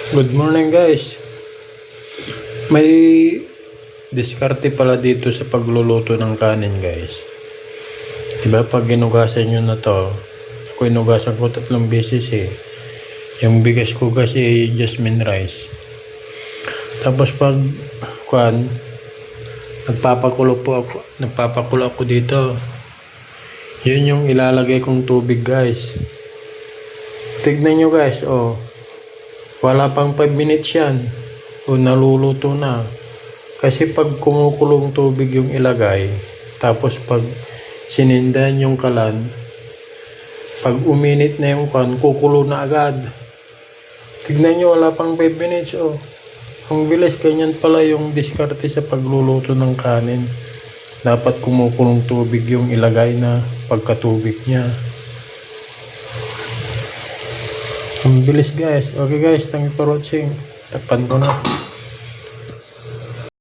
Good morning guys. May diskarte pala dito sa pagluluto ng kanin guys. Diba pag ginugasan nyo na to, ako inugasan ko 3 beses eh. Yung bigas ko kasi jasmine rice. Tapos pag nagpapakulo ako dito. Yun yung ilalagay kong tubig guys. Tignan nyo guys, oh. Wala pang 5 minutes yan. O naluluto na. Kasi pag kumukulong tubig yung ilagay, tapos pag sinindan yung kalan, pag uminit na yung kukulo na agad. Tignan nyo, wala pang 5 minutes, oh. Ang bilis, ganyan pala yung diskarte sa pagluluto ng kanin. Dapat kumukulong tubig yung ilagay na pagkatubig niya. Ang bilis guys. Okay guys, thank you for watching. Takpan ko na.